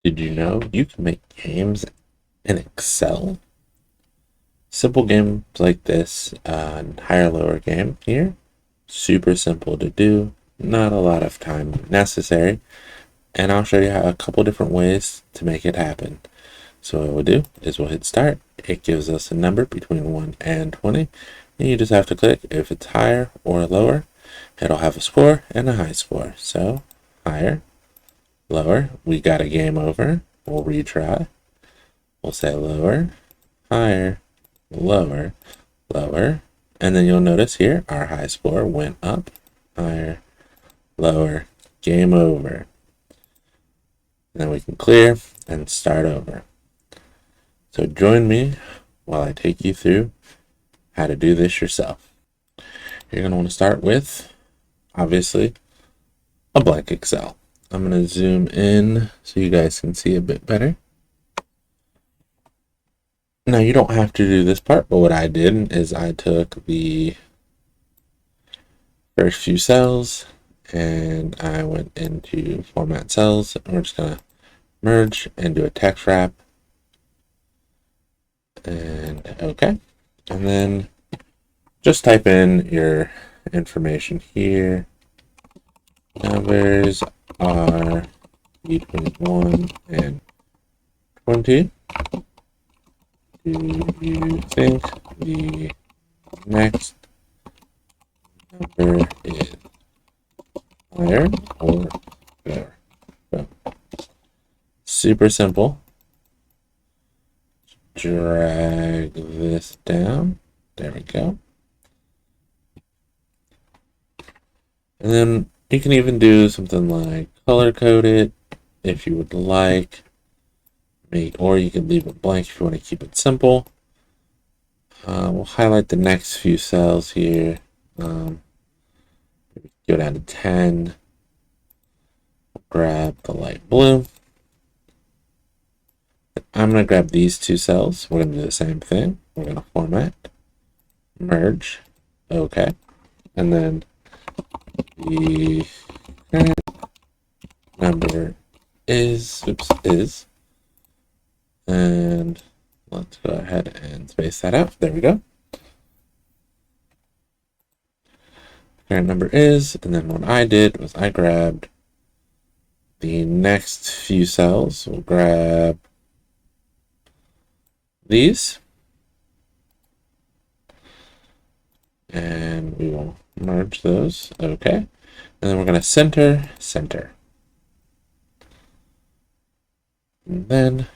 Did you know you can make games in Excel? Simple games like this, higher lower game here, super simple to do, not a lot of time necessary, and I'll show you a couple different ways to make it happen. So what we'll do is we'll hit start. It gives us a number between 1 and 20, and you just have to click if it's higher or lower. It'll have a score and a high score. So higher, lower, we got a game over. We'll retry. We'll say lower, higher, lower, lower, and then you'll notice here our high score went up, higher, lower, game over. And then we can clear and start over. So join me while I take you through how to do this yourself. You're going to want to start with, obviously, a blank Excel. I'm going to zoom in so you guys can see a bit better. Now you don't have to do this part, but what I did is I took the first few cells and I went into format cells, and we're just going to merge and do a text wrap. And okay. And then just type in your information here. Numbers are between 1 and 20. Do you think the next number is higher or lower? So, super simple. Drag this down. There we go. And then you can even do something like color code it if you would like. Or you can leave it blank if you want to keep it simple. We'll highlight the next few cells here. Go down to 10. Grab the light blue. I'm going to grab these two cells. We're going to do the same thing. We're going to format, merge, okay. And then the current number is, and let's go ahead and space that out. There we go. Current number is, and then what I did was I grabbed the next few cells. We'll grab these, and we will merge those. Okay. And then we're going to center. And then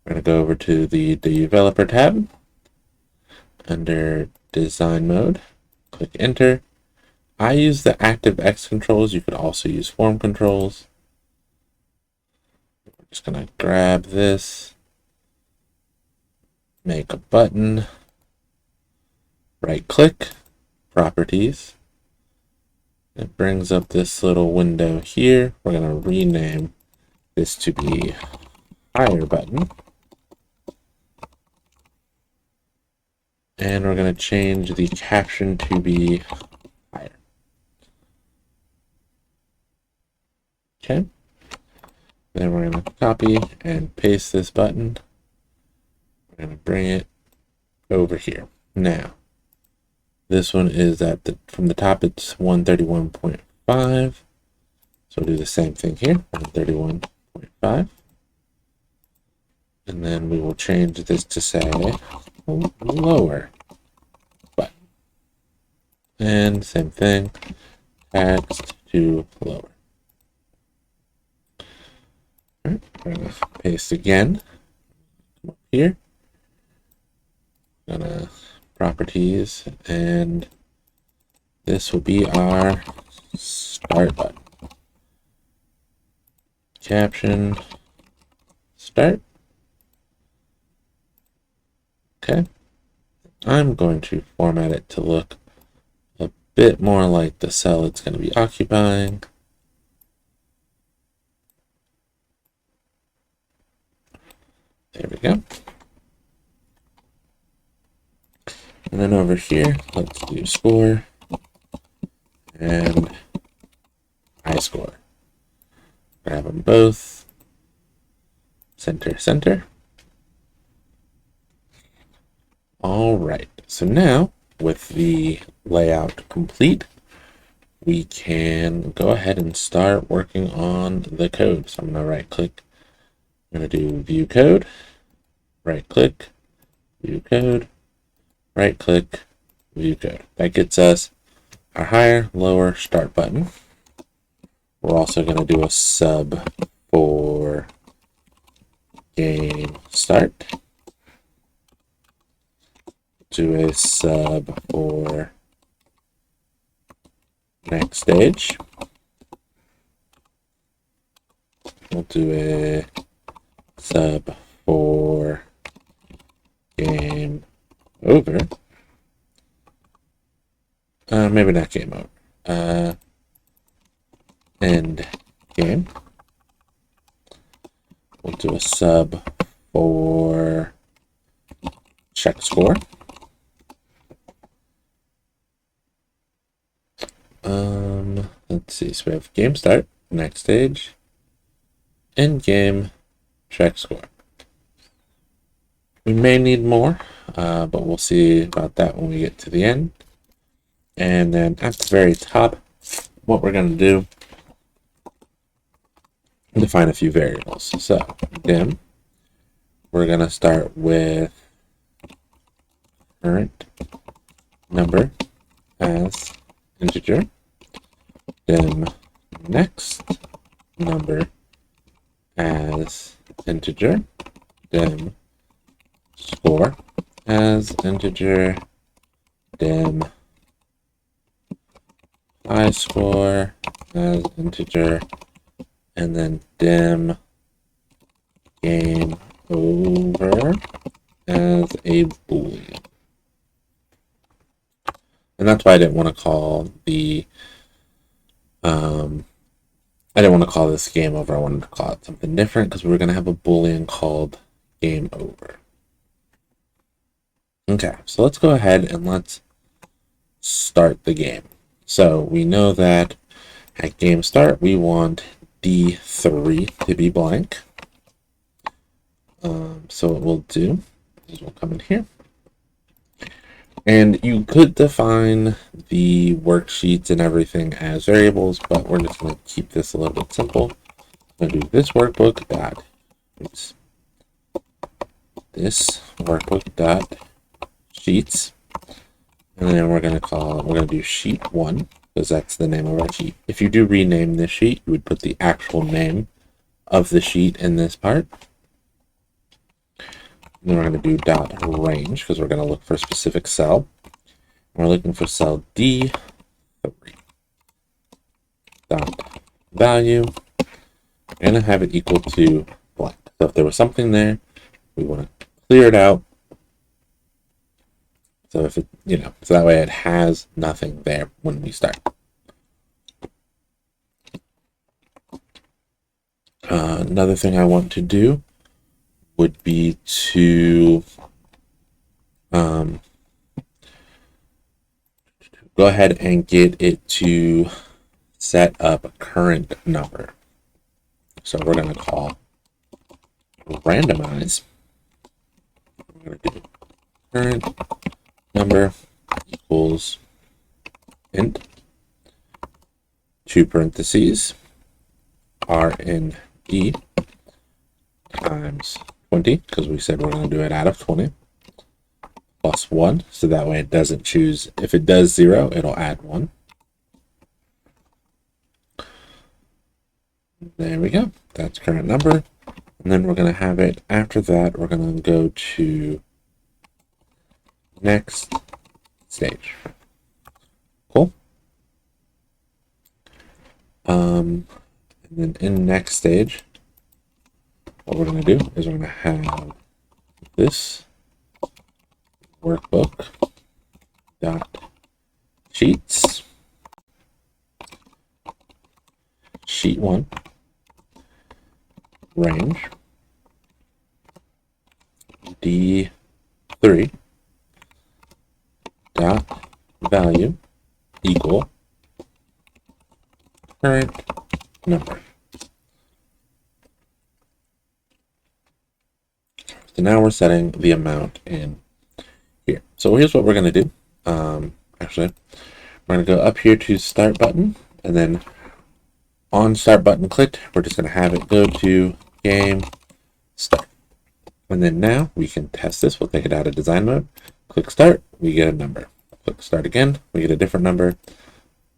we're going to go over to the developer tab. Under design mode, click enter. I use the ActiveX controls. You could also use form controls. We're just going to grab this, make a button, right click, properties. It brings up this little window here. We're going to rename this to be higher button. And we're going to change the caption to be higher. Okay. Then we're going to copy and paste this button. We're going to bring it over here. Now, this one is from the top, it's 131.5. So we'll do the same thing here, 131.5. And then we will change this to say lower button. And same thing, text to lower. All right, we're going to paste again. Come up here. Gonna properties, and this will be our start button. Caption start. Okay. I'm going to format it to look a bit more like the cell it's going to be occupying. There we go. And then over here, let's do score and high score. Grab them both. center, center. All right, so now with the layout complete, we can go ahead and start working on the code. So I'm going to right click, I'm going to do view code, right click, view code, right click, view code. That gets us our higher, lower start button. We're also going to do a sub for game start. Do a sub for next stage. We'll do a sub for game over. Maybe not game over. End game. We'll do a sub for check score. Let's see. So we have game start, next stage, end game, check score. We may need more, but we'll see about that when we get to the end. And then at the very top, what we're going to do, define a few variables. So dim, we're going to start with current number as integer, dim next number as integer, dim score as integer, dim high score as integer, and then dim game over as a boolean. And that's why I didn't want to call the I didn't want to call this game over. I wanted to call it something different because we were going to have a boolean called game over. Okay, so let's go ahead and let's start the game. So we know that at game start, we want D3 to be blank. So what we'll do is we'll come in here. And you could define the worksheets and everything as variables, but we're just going to keep this a little bit simple. I'm going to do this workbook dot, sheets, and then we're going to do sheet 1 because that's the name of our sheet. If you do rename this sheet, you would put the actual name of the sheet in this part. And then we're going to do dot range because we're going to look for a specific cell. We're looking for cell D3. Dot value. We're going to have it equal to blank. So if there was something there, we want to clear it out. So if it, so that way it has nothing there when we start. Another thing I want to do would be to go ahead and get it to set up a current number. So we're going to call randomize. We're going to do current number equals int, 2 parentheses, RND times 20, because we said we're going to do it out of 20, plus 1, so that way it doesn't choose. If it does 0, it'll add 1. There we go. That's current number. And then we're going to have it, after that, we're going to go to next stage. Cool. And then in next stage, what we're going to do is we're going to have this workbook dot sheets, sheet 1, range D3 dot value equal current number. So now we're setting the amount in here. So here's what we're going to do. Actually, we're going to go up here to Start button, and then on Start button clicked, we're just going to have it go to Game Start. And then now we can test this. We'll take it out of design mode. Click Start, we get a number. Click Start again, we get a different number.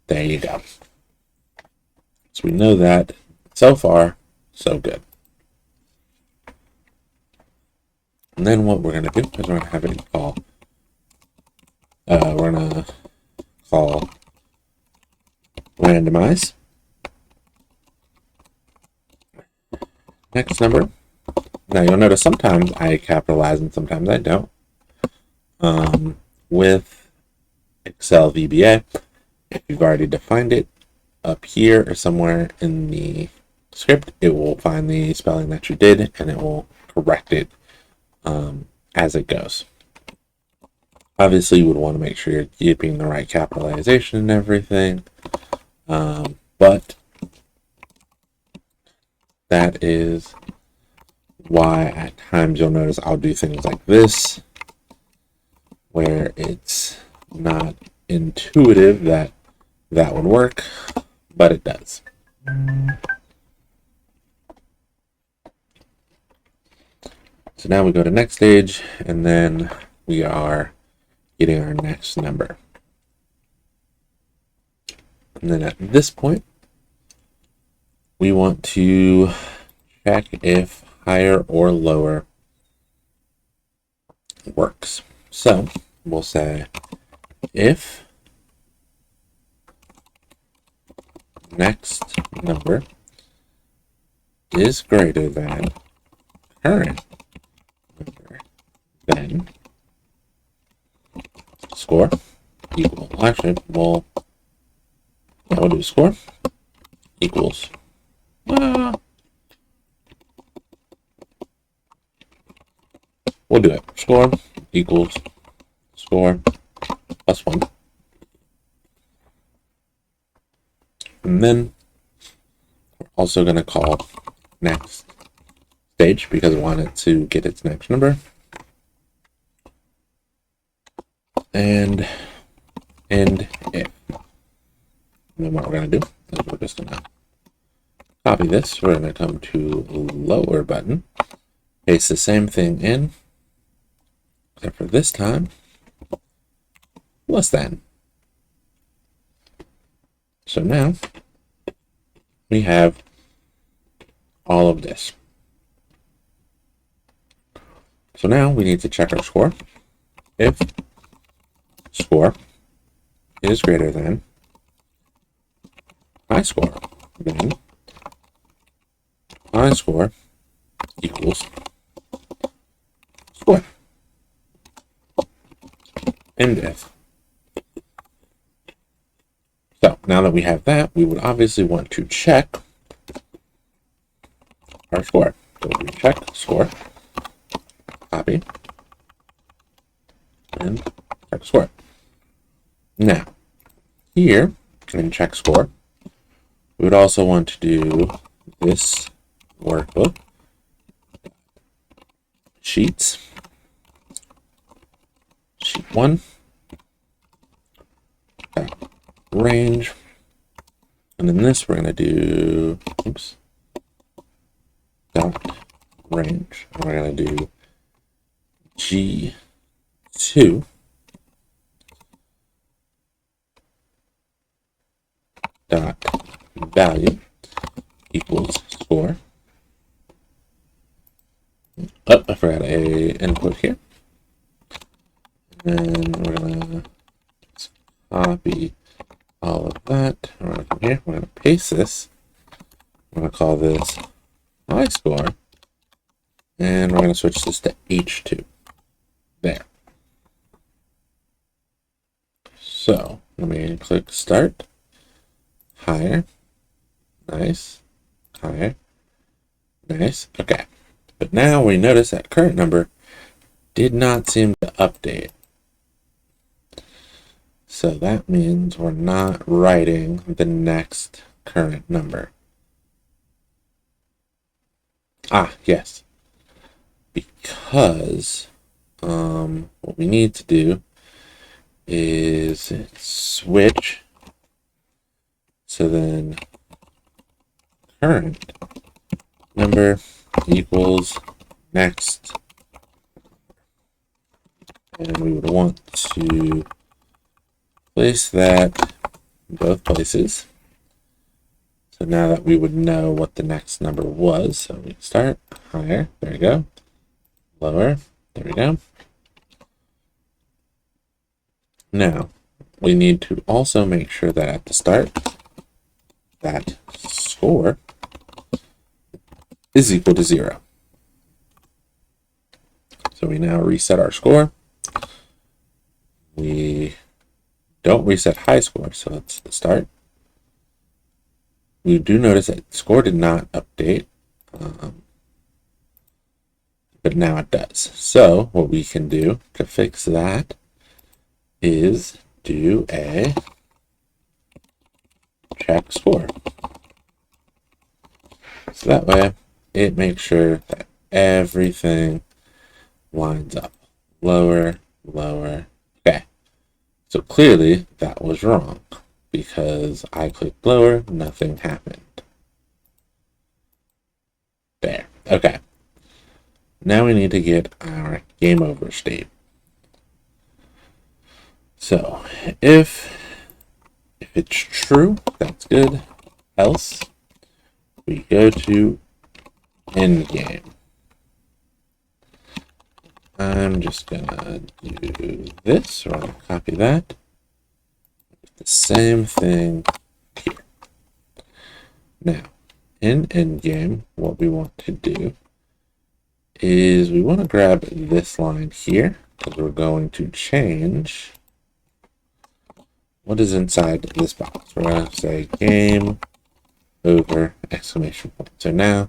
There you go. So we know that. So far, so good. And then what we're going to do is we're going to have it call. We're going to call randomize. Next number. Now you'll notice sometimes I capitalize and sometimes I don't. With Excel VBA, if you've already defined it, up here or somewhere in the script, it will find the spelling that you did and it will correct it as it goes. Obviously, you would want to make sure you're keeping the right capitalization and everything, but that is why at times you'll notice I'll do things like this, where it's not intuitive that that would work, but it does. So now we go to next stage, and then we are getting our next number. And then at this point, we want to check if higher or lower works. So we'll say if next number is greater than current number, then score equal. Actually, we'll do score equals. We'll do it. Score equals score plus 1. And then we're also going to call next stage because we want it to get its next number. And end if. And then what we're going to do is we're just going to copy this. We're going to come to lower button, paste the same thing in, except for this time, less than. So now we have all of this. So now we need to check our score. If score is greater than my score, then my score equals score. End if. So now that we have that, we would obviously want to check our score. So we check score, copy, and check score. Now, here in check score, we would also want to do this workbook, sheets, sheet 1, range, and in this we're going to do, dot range, and we're going to do G2 dot value equals score. Oh, I forgot a input here. And we're gonna copy all of that. We're gonna come here. We're gonna paste this. We're gonna call this my score, and we're gonna switch this to H2. There. So let me click start. Higher. Nice. Higher. Nice. Okay. But now we notice that current number did not seem to update. So that means we're not writing the next current number. Ah, yes. because what we need to do is switch. So then current number equals next. And we would want to place that in both places. So now that we would know what the next number was, so we start higher, there we go, lower, there we go. Now, we need to also make sure that at the start, that score is equal to 0. So we now reset our score. We don't reset high score, so let's start. We do notice that score did not update, but now it does. So what we can do to fix that is do a check score. So that way it makes sure that everything lines up. Lower, lower. Okay. So clearly that was wrong because I clicked lower, nothing happened. There. Okay. Now we need to get our game over state. So if it's true, that's good. Else, we go to end game. I'm just gonna do this, or I'm gonna copy that. The same thing here. Now, in endgame, what we want to do is we want to grab this line here because we're going to change what is inside this box. We're going to say game over exclamation point. So now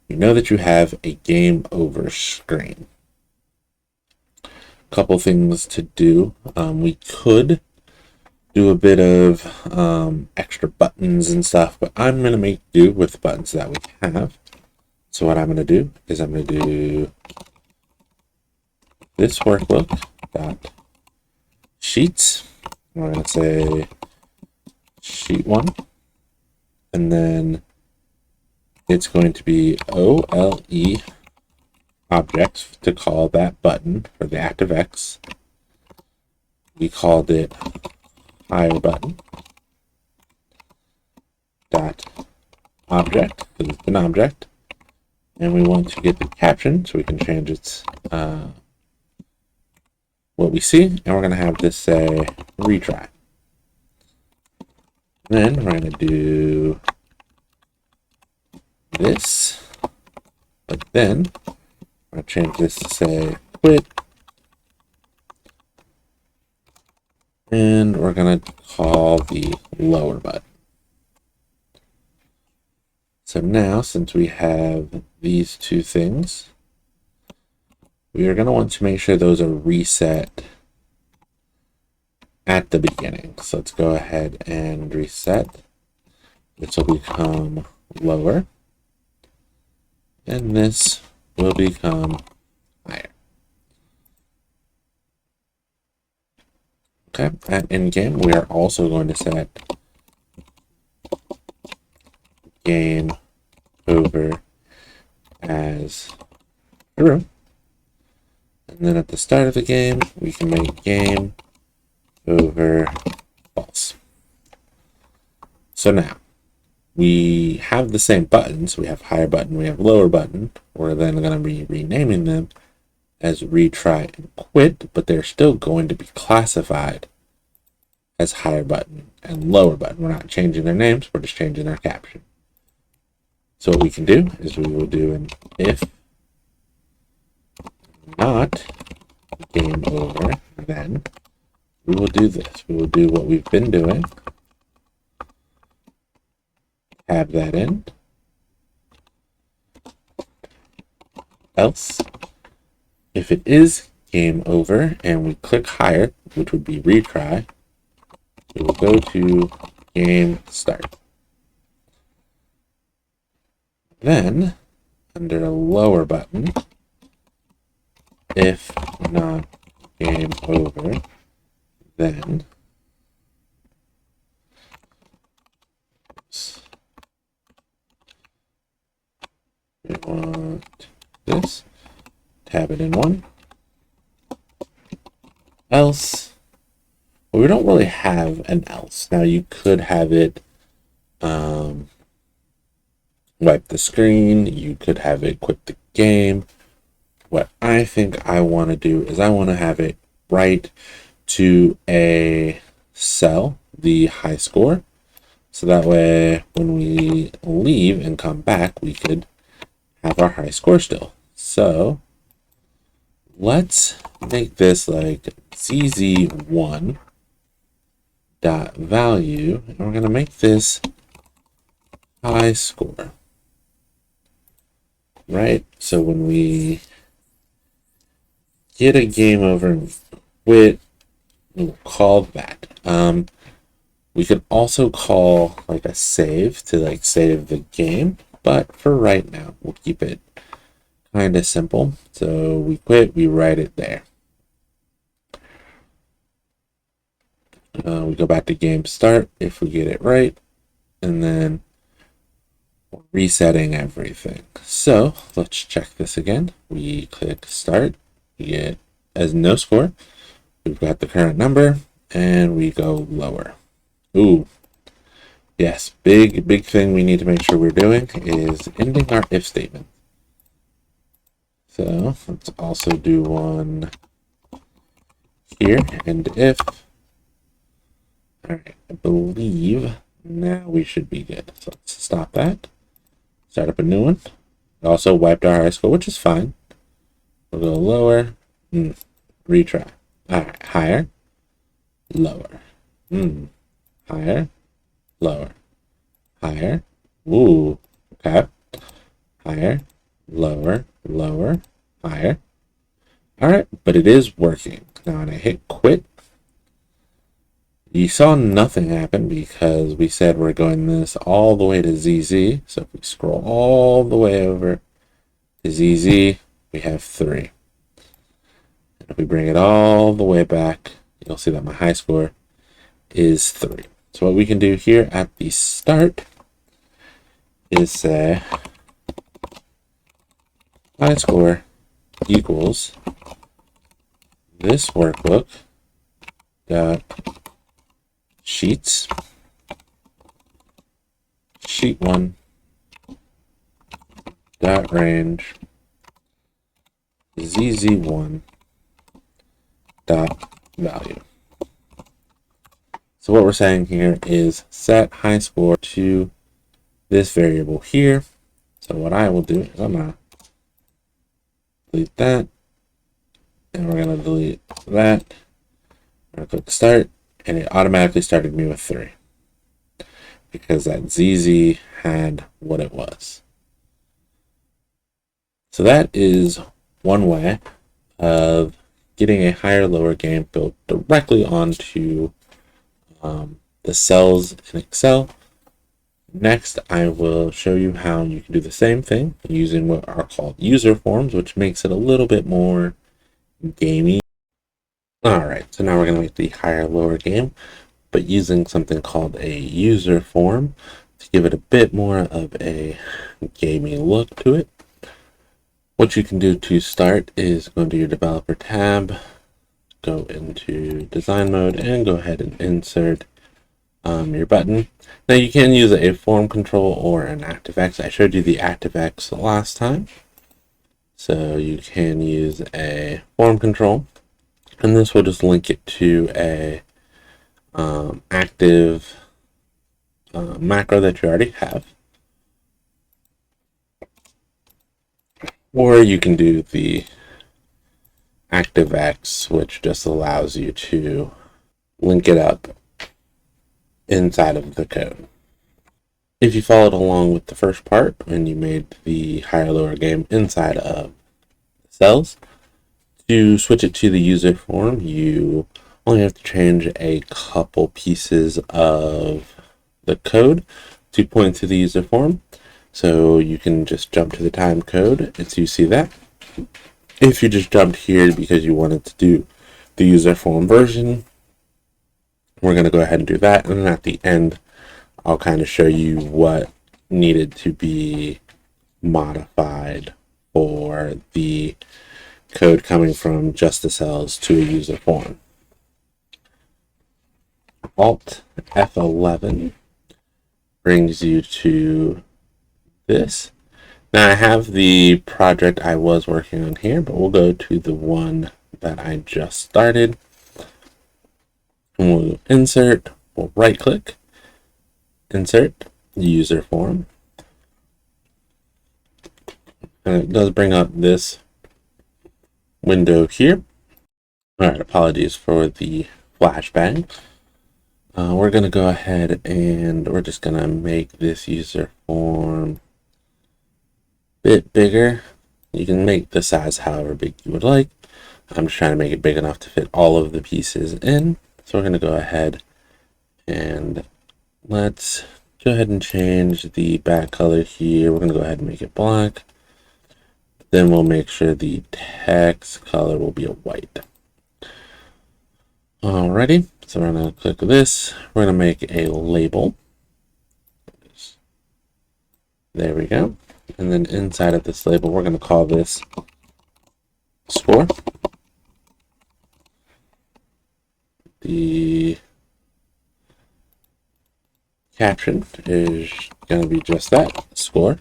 you know that you have a game over screen. Couple things to do. We could do a bit of extra buttons and stuff, but I'm going to make do with the buttons that we have. So what I'm going to do is I'm going to do this workbook dot sheets. We're going to say sheet 1, and then it's going to be OLE objects to call that button for the ActiveX. We called it higher button dot object because it's an object, and we want to get the caption so we can change its what we see, and we're going to have this say retry. Then we're going to do this, but then I'll change this to say quit, and we're going to call the lower button. So now, since we have these two things, we are going to want to make sure those are reset at the beginning. So let's go ahead and reset. This will become lower, and this will become higher. Okay, at endgame, we are also going to set game over as true. And then at the start of the game, we can make game over false. So now, we have the same buttons. We have higher button, we have lower button. We're then going to be renaming them as retry and quit, but they're still going to be classified as higher button and lower button. We're not changing their names, we're just changing their caption. So what we can do is we will do an if not game over, then we will do this. We will do what we've been doing. Have that in. Else, if it is game over and we click higher, which would be retry, we will go to game start. Then, under a lower button, if not game over, then we want this, tab it in one, else. Well, we don't really have an else. Now you could have it wipe the screen, you could have it quit the game. What I think I want to do is I want to have it write to a cell, the high score. So that way when we leave and come back, we could have our high score still. So let's make this like ZZ1 dot value, and we're going to make this high score. Right? So when we get a game over and quit, we'll call that. We could also call like a save to like save the game, but for right now, we'll keep it kind of simple. So we quit, we write it there. We go back to game start if we get it right, and then resetting everything. So let's check this again. We click start, we get as no score. We've got the current number, and we go lower. Ooh, yes, big thing we need to make sure we're doing is ending our if statement. So let's also do one here, and if. All right, I believe now we should be good. So let's stop that. Start up a new one. It also wiped our high score, which is fine. We'll go lower. Retry. All right, higher, lower. Higher, lower. Higher. Ooh, okay. Higher, lower, lower, higher. All right, but it is working. Now when I hit quit, you saw nothing happen because we said we're going this all the way to ZZ. So if we scroll all the way over to ZZ, we have 3. And if we bring it all the way back, you'll see that my high score is 3. So what we can do here at the start is say high score equals this workbook dot sheets sheet 1 dot range ZZ1 dot value. So what we're saying here is set high score to this variable here. So what I will do is I'm gonna delete that, and we're gonna delete that. I'm gonna click start, and it automatically started me with 3 because that ZZ had what it was. So that is one way of getting a higher lower game built directly onto the cells in Excel. Next, I will show you how you can do the same thing using what are called UserForms, which makes it a little bit more gamey. Alright, so now we're going to make the higher lower game, but using something called a UserForm to give it a bit more of a gamey look to it. What you can do to start is go into your developer tab, go into design mode, and go ahead and insert your button. Now you can use a form control or an ActiveX. I showed you the ActiveX last time. So you can use a form control, and this will just link it to a active macro that you already have. Or you can do the ActiveX, which just allows you to link it up inside of the code. If you followed along with the first part and you made the higher lower game inside of the cells, to switch it to the user form, you only have to change a couple pieces of the code to point to the user form. So you can just jump to the time code, and so you see that. If you just jumped here because you wanted to do the user form version, we're going to go ahead and do that. And then at the end, I'll kind of show you what needed to be modified for the code coming from just the cells to a user form. Alt F11 brings you to this. Now I have the project I was working on here, but we'll go to the one that I just started. And we'll insert, we'll right click, insert, user form. And it does bring up this window here. All right, apologies for the flashbang. We're going to go ahead and we're just going to make this user form a bit bigger. You can make the size however big you would like. I'm just trying to make it big enough to fit all of the pieces in. So we're going to go ahead and let's go ahead and change the back color here. We're going to go ahead and make it black. Then we'll make sure the text color will be a white. Alrighty, so we're going to click this. We're going to make a label. There we go. And then inside of this label, we're going to call this score. The caption is going to be just that, score.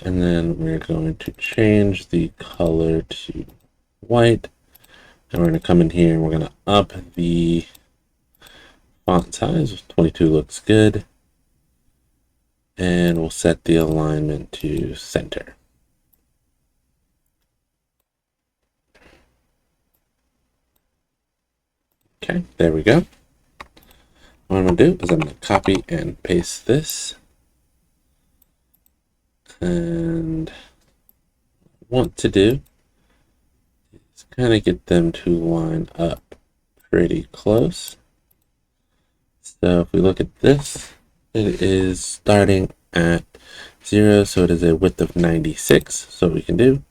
And then we're going to change the color to white. And we're going to come in here and we're going to up the font size. 22 looks good. And we'll set the alignment to center. Okay, there we go. What I'm going to do is I'm going to copy and paste this. And what I want to do is kind of get them to line up pretty close. So if we look at this, it is starting at 0, so it is a width of 96. So what we can do,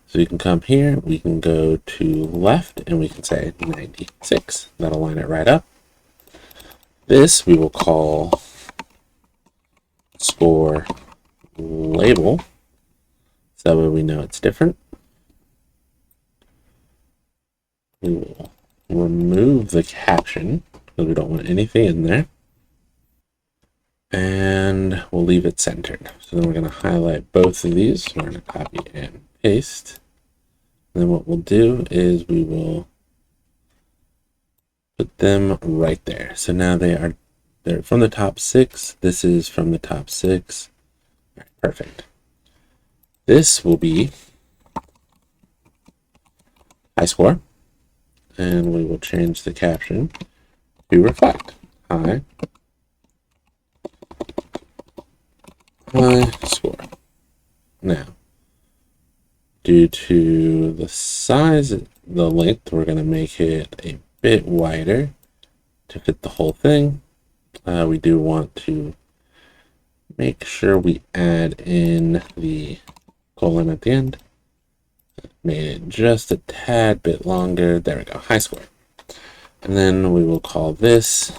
so we can come here, we can go to left, and we can say 96. That'll line it right up. This we will call score label, so that way we know it's different. We will remove the caption because we don't want anything in there. And we'll leave it centered. So then we're going to highlight both of these. We're going to copy and paste. And then what we'll do is we will put them right there. So now they're from the top 6. This is from the top 6. All right, perfect. This will be high score. And we will change the caption to reflect high score. Now, due to the size, the length, we're going to make it a bit wider to fit the whole thing. We do want to make sure we add in the colon at the end. Made it just a tad bit longer. There we go, high score. And then we will call this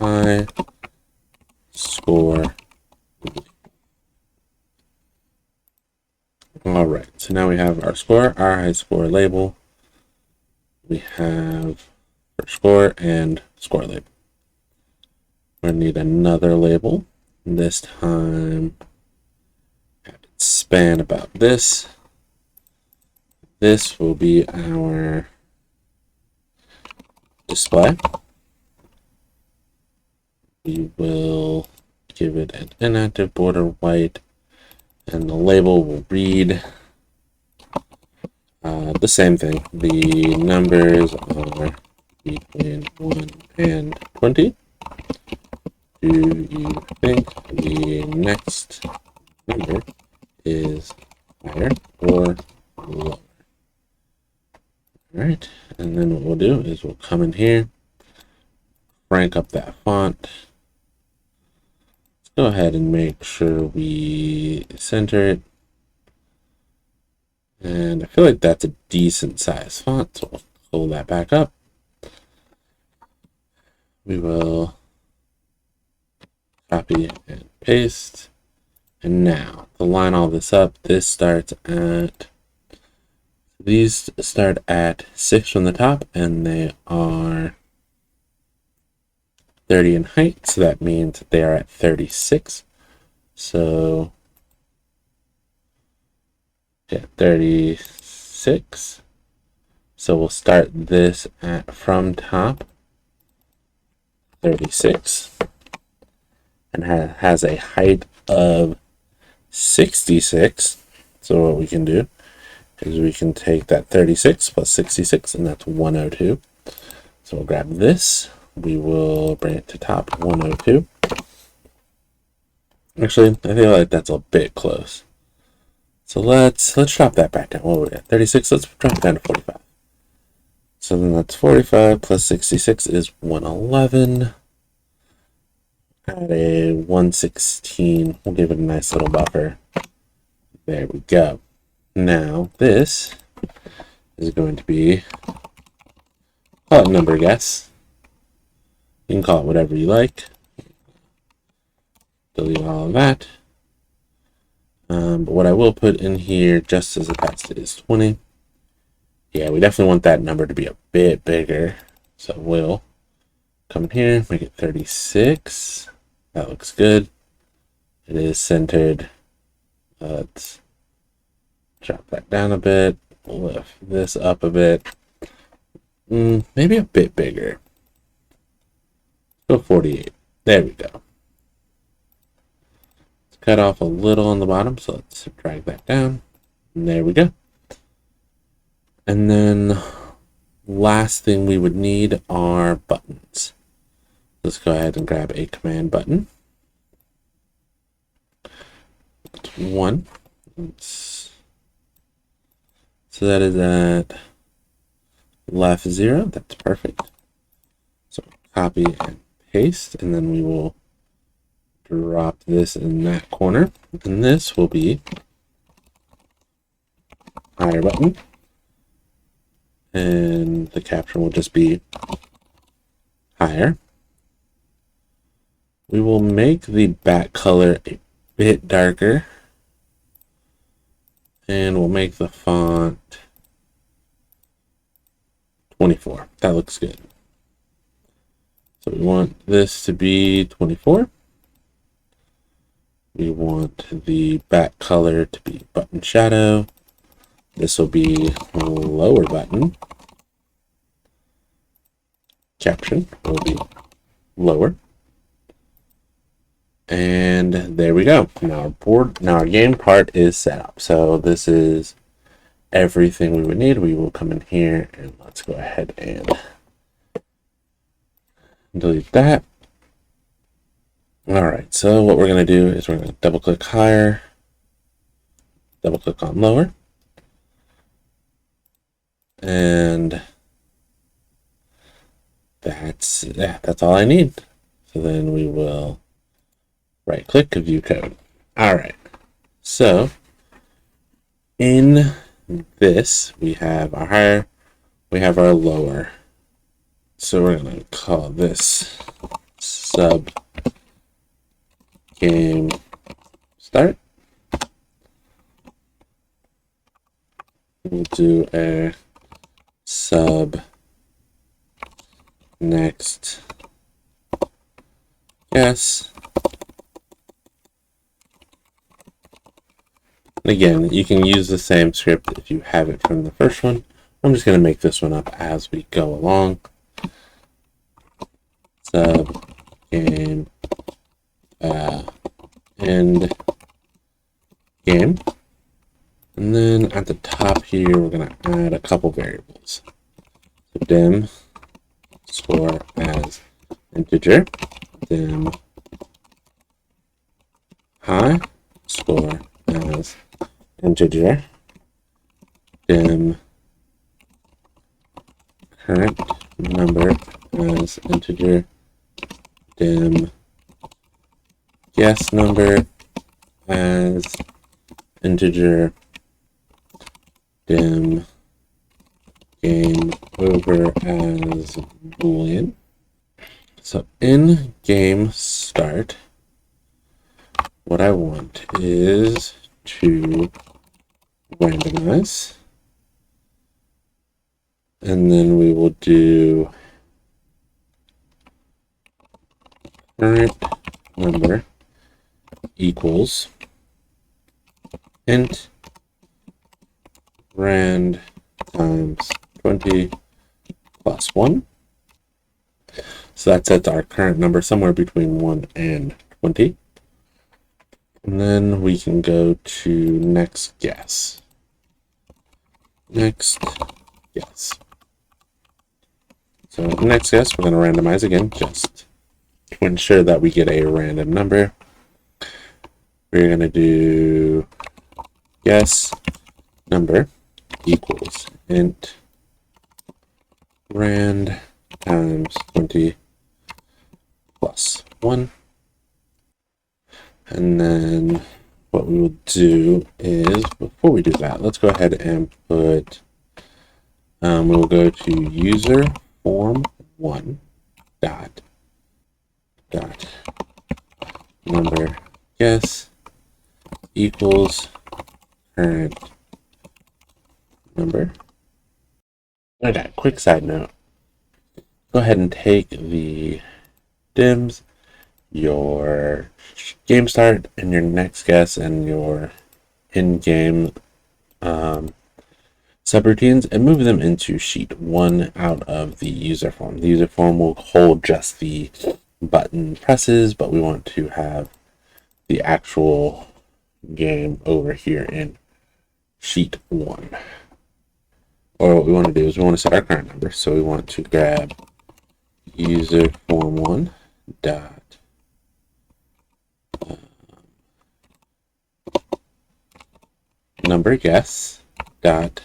high score. All right, so now we have our score, our high score label. We have our score and score label. We're gonna need another label. This time, have it span about this. This will be our display. We will give it an inactive border white, and the label will read the same thing. The numbers are between 1 and 20. Do you think the next number is higher or lower? All right, and then what we'll do is we'll come in here, crank up that font. go ahead and make sure we center it. And I feel like that's a decent size font, so we'll pull that back up. We will copy and paste. And now, to line all this up, these start at 6 from the top, and they are 30 in height, so that means they are at 36. So, yeah, 36. So we'll start this at from top 36, and has a height of 66. So what we can do is we can take that 36 plus 66, and that's 102. So we'll grab this. We will bring it to top 102. Actually, I feel like that's a bit close. So let's drop that back down. What are we at? 36. Let's drop it down to 45. So then that's 45 plus 66 is 111. Add a 116. We'll give it a nice little buffer. There we go. Now this is going to be, call it number guess. You can call it whatever you like. Delete all of that. But what I will put in here just as a test is 20. Yeah, we definitely want that number to be a bit bigger. So we'll come in here, make it 36. That looks good. It is centered. Let's drop that down a bit. Lift this up a bit. Maybe a bit bigger. Go 48. There we go. Let's cut off a little on the bottom, so let's drag that down. And there we go. And then last thing we would need are buttons. Let's go ahead and grab a command button. That's 1. So that is at left 0. That's perfect. So copy and paste, and then we will drop this in that corner. And this will be higher button. And the caption will just be higher. We will make the back color a bit darker. And we'll make the font 24. That looks good. So we want this to be 24. We want the back color to be button shadow. This will be lower button. Caption will be lower. And there we go. Now our game part is set up. So this is everything we would need. We will come in here and let's go ahead and delete that. All right. So what we're going to do is we're going to double click higher, double click on lower, and that's all I need. So then we will right click view code. All right. So in this, we have our higher, we have our lower. So we're going to call this sub game start. We'll do a sub next guess. Again, you can use the same script if you have it from the first one. I'm just going to make this one up as we go along. Sub game end game. And then at the top here, we're going to add a couple variables. So dim score as integer, dim high score as integer, dim current number as integer, dim guess number as integer, dim game over as boolean. So in game start, what I want is to randomize, and then we will do current number equals int rand times 20 plus 1. So that sets our current number somewhere between 1 and 20. And then we can go to next guess. Next guess. So next guess, we're going to randomize again just to ensure that we get a random number. We're going to do guess number equals int rand times 20 plus 1. And then what we will do is, before we do that, let's go ahead and put, we'll go to UserForm1 dot number guess equals current number. Okay, quick side note. Go ahead and take the dims, your game start, and your next guess, and your in-game subroutines, and move them into sheet 1 out of the user form. The user form will hold just the button presses, but we want to have the actual game over here in sheet 1. Or what we want to do is we want to set our current number, so we want to grab UserForm1 dot number guess dot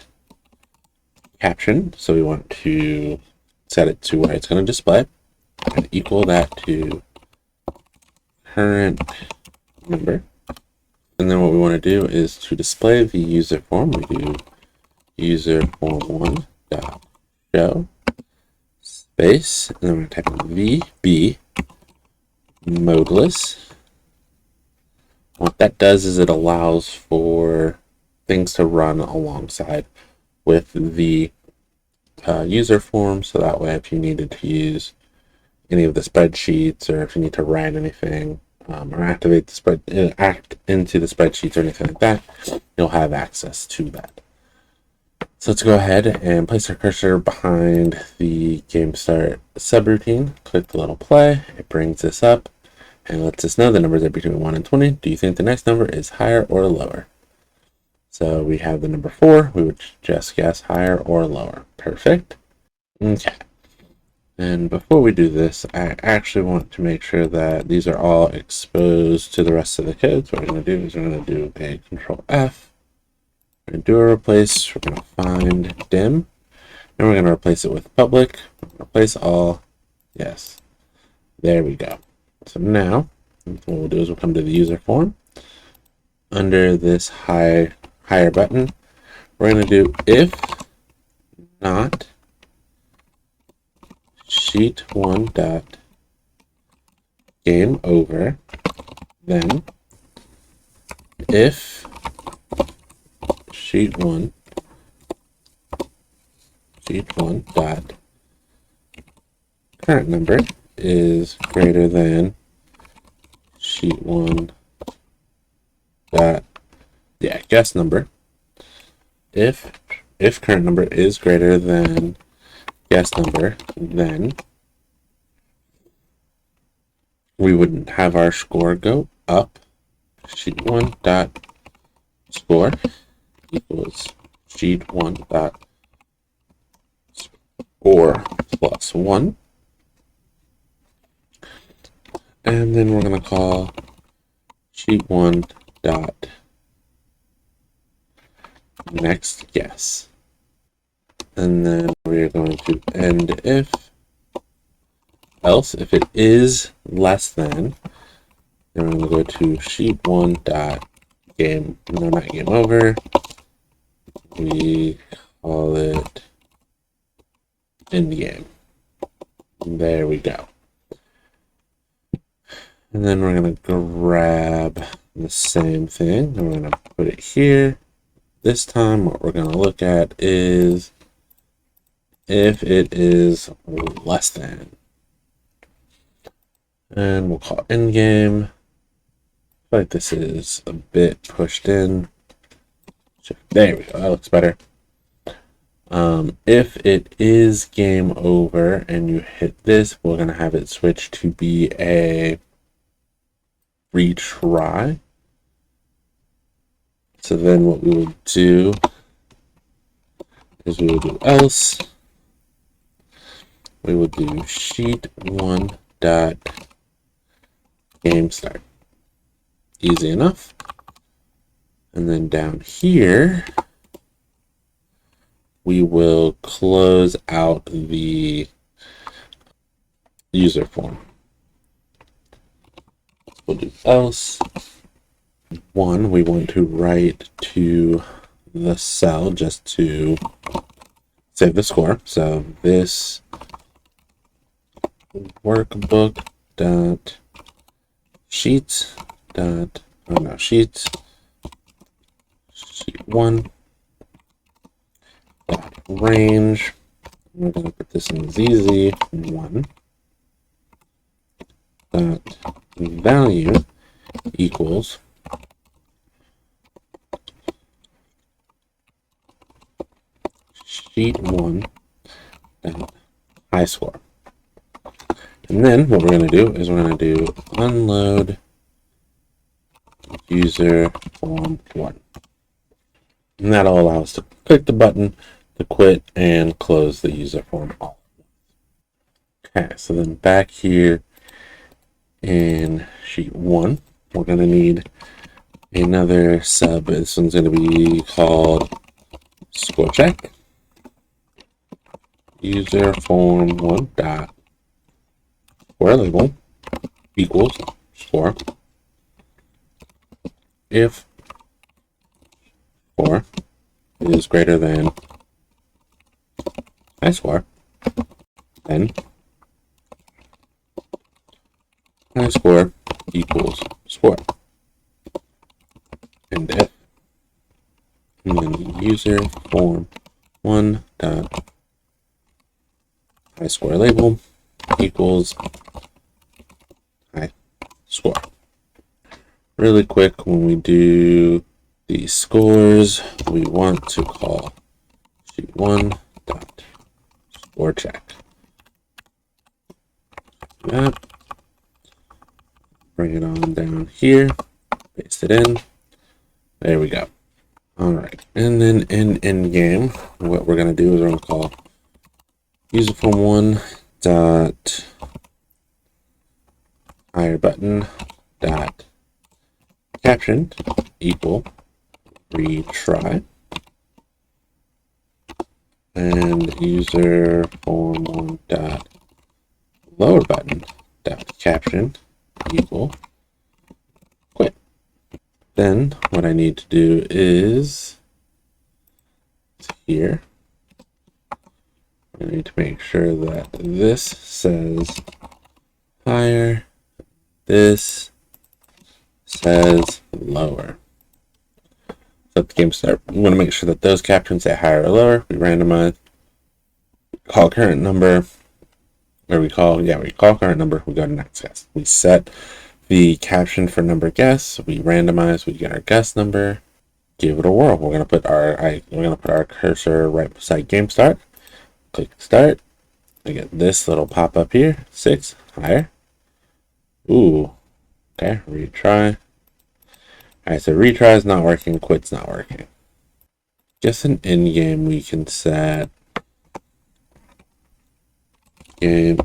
caption. So we want to set it to where it's going to display and equal that to current number. And then what we want to do is to display the user form, we do UserForm1 dot show space, and then we're going to type in VB modeless. What that does is it allows for things to run alongside with the user form, so that way if you needed to use any of the spreadsheets, or if you need to write anything, or activate the act into the spreadsheets or anything like that, you'll have access to that. So let's go ahead and place our cursor behind the game start subroutine. Click the little play. It brings this up and lets us know the numbers are between 1 and 20. Do you think the next number is higher or lower? So we have the number 4. We would just guess higher or lower. Perfect. Okay. And before we do this, I actually want to make sure that these are all exposed to the rest of the code. So what we're going to do is we're going to do a Control F. We're going to do a replace. We're going to find dim. And we're going to replace it with public. We're going to replace all. Yes. There we go. So now, what we'll do is we'll come to the user form. Under this higher button, we're going to do if not sheet1 dot game over, then if sheet1 dot current number is greater than sheet1 dot guess number. If current number is greater than guess number, then we would have our score go up. Sheet1 dot score equals sheet1 dot score plus 1. And then we're going to call sheet1 dot next guess. And then we're going to end if else. If it is less than Then we're going to go to sheet 1 dot game, no, not game over. We call it end game. There we go. And then we're going to grab the same thing and we're going to put it here. This time what we're going to look at is if it is less than. And we'll call end game. I feel like this is a bit pushed in. There we go, that looks better. If it is game over and you hit this, we're going to have it switch to be a retry. So then what we will do is we will do else. We will do sheet 1 dot game start. Easy enough. And then down here, we will close out the user form. We'll do else. 1, we want to write to the cell just to save the score. So this workbook dot sheets dot sheet 1 dot range. We're going to put this in ZZ1 dot value equals sheet 1 dot high score. And then what we're going to do is we're going to do unload user form 1. And that'll allow us to click the button to quit and close the user form all. Okay, so then back here in sheet 1, we're going to need another sub. This one's going to be called score check. User form 1 dot score label equals score if score is greater than high score, then high score equals score. And if, and then user form 1 dot high score label equals high score. Really quick, when we do the scores, we want to call sheet 1 dot score check. That. Bring it on down here, paste it in. There we go. All right, and then in end game, what we're going to do is we're going to call UserForm 1 dot higher button dot caption equal retry, and user form 1 dot lower button dot caption equal quit. Then what I need to do is here I need to make sure that this says higher, this says lower. So at the game start, we want to make sure that those captions say higher or lower. We randomize, call current number, or we call current number, we go to next guess. We set the caption for number guess, we randomize, we get our guess number, give it a whirl. We're gonna put our cursor right beside game start. Click start. I get this little pop up here, 6 higher. Ooh, okay, retry. Alright, so retry is not working, quit's not working. Just in end game, we can set game,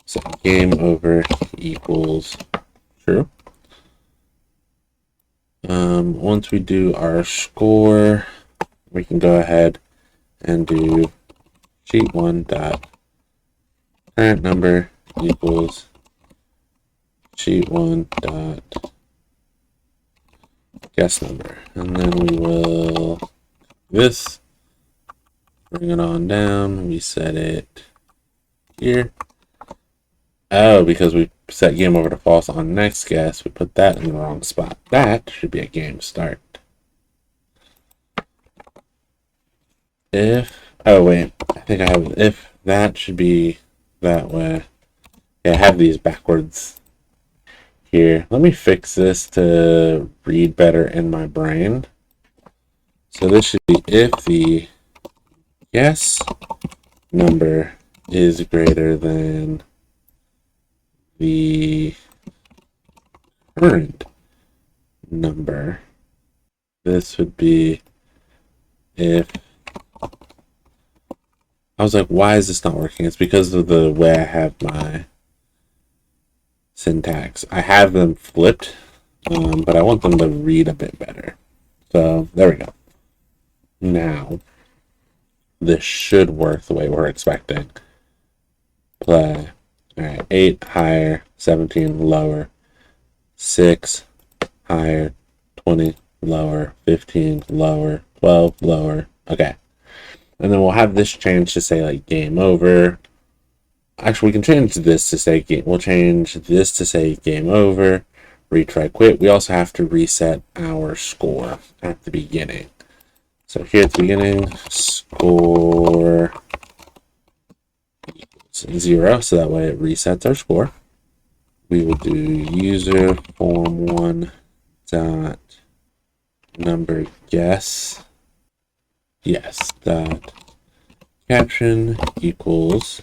set game over equals true. Once we do our score, we can go ahead and do sheet 1 dot current number equals sheet one dot guess number, and then we will this, bring it on down, we set it here. Oh, because we set game over to false on next guess, we put that in the wrong spot. That should be a game start. If, oh wait, I think I have, if that should be that way. Yeah, I have these backwards here. Let me fix this to read better in my brain. So this should be if the guess number is greater than the current number. This would be if, I was like, why is this not working? It's because of the way I have my syntax. I have them flipped, but I want them to read a bit better. So there we go. Now, this should work the way we're expecting. Play. All right, 8 higher, 17 lower, 6 higher, 20 lower, 15 lower, 12 lower. Okay. And then we'll have this change to say like game over. Actually, we can change this to say game. We'll change this to say game over, retry, quit. We also have to reset our score at the beginning. So here at the beginning, score equals 0, so that way it resets our score. We will do UserForm1 dot number guess. Yes, dot caption equals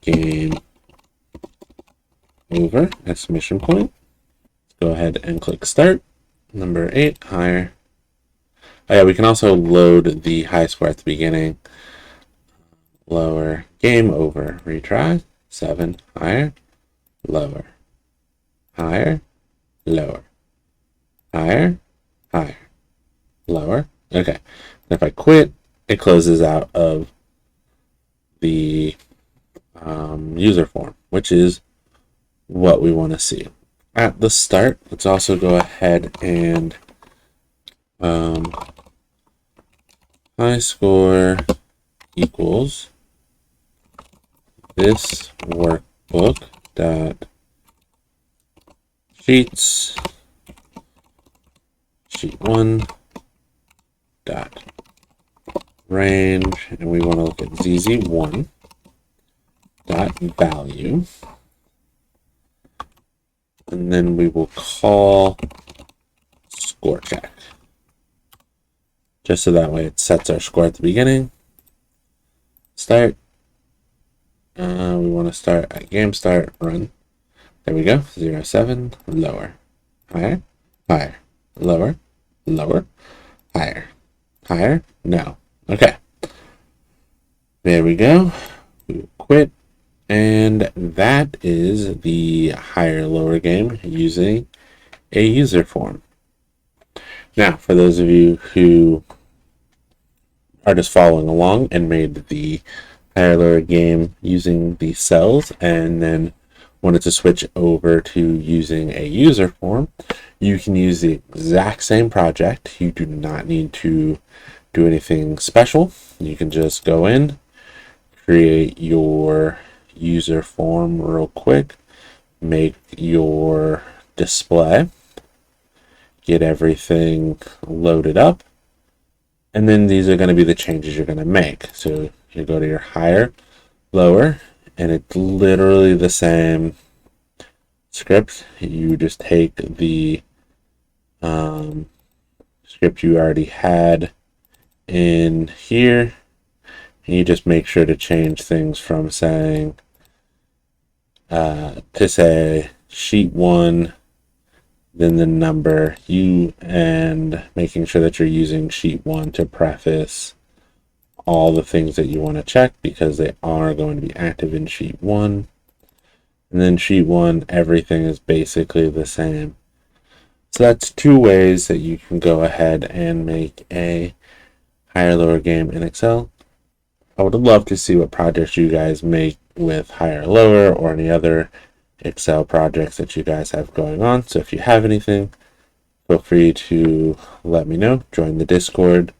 game over, exclamation point. Let's go ahead and click start. Number 8 higher. Oh yeah, we can also load the high score at the beginning. Lower, game over, retry. 7 higher, lower, higher, lower, higher, higher, lower. Okay. If I quit, it closes out of the user form, which is what we want to see. At the start, let's also go ahead and high score equals this workbook dot sheets sheet one dot range, and we want to look at ZZ1 dot value, and then we will call score check, just so that way it sets our score at the beginning. Start. We want to start at game start run. There we go. 0, 7 lower, higher, higher, lower, lower, higher, higher. No. Okay. There we go. We will quit. And that is the higher lower game using a user form. Now, for those of you who are just following along and made the higher lower game using the cells and then wanted to switch over to using a user form, you can use the exact same project. You do not need to do anything special. You can just go in, create your user form real quick, make your display, get everything loaded up, and then these are going to be the changes you're going to make. So you go to your higher, lower, and it's literally the same script. You just take the script you already had in here, and you just make sure to change things from saying to say sheet 1, then the number you, and making sure that you're using sheet 1 to preface all the things that you want to check, because they are going to be active in sheet 1. And then sheet 1, everything is basically the same. So that's 2 ways that you can go ahead and make a higher lower game in Excel. I would love to see what projects you guys make with higher lower or any other Excel projects that you guys have going on. So if you have anything, feel free to let me know, join the Discord,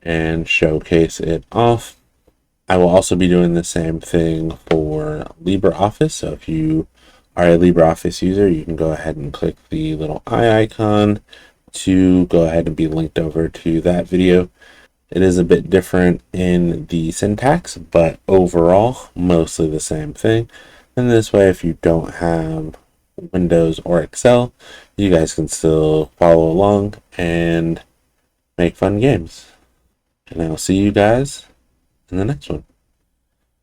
and showcase it off. I will also be doing the same thing for LibreOffice. So if you are a LibreOffice user, you can go ahead and click the little eye icon to go ahead and be linked over to that video. It is a bit different in the syntax, but overall, mostly the same thing. And this way, if you don't have Windows or Excel, you guys can still follow along and make fun games. And I'll see you guys in the next one.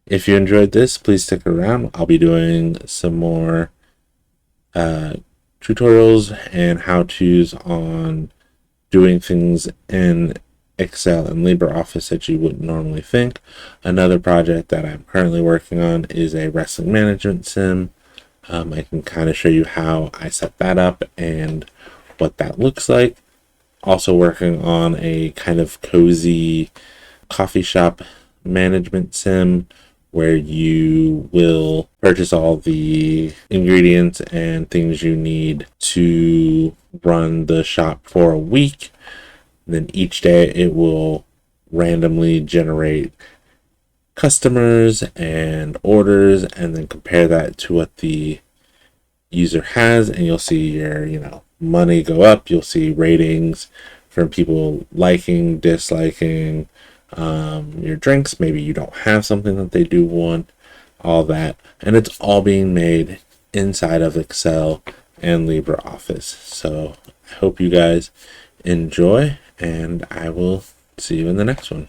If you enjoyed this, please stick around. I'll be doing some more tutorials and how-tos on doing things in Excel and LibreOffice that you wouldn't normally think. Another project that I'm currently working on is a wrestling management sim. I can kind of show you how I set that up and what that looks like. Also working on a kind of cozy coffee shop management sim where you will purchase all the ingredients and things you need to run the shop for a week. And then each day it will randomly generate customers and orders and then compare that to what the user has, and you'll see your money go up. You'll see ratings from people liking, disliking your drinks. Maybe you don't have something that they do want, all that, and it's all being made inside of Excel and LibreOffice. So I hope you guys enjoy, and I will see you in the next one.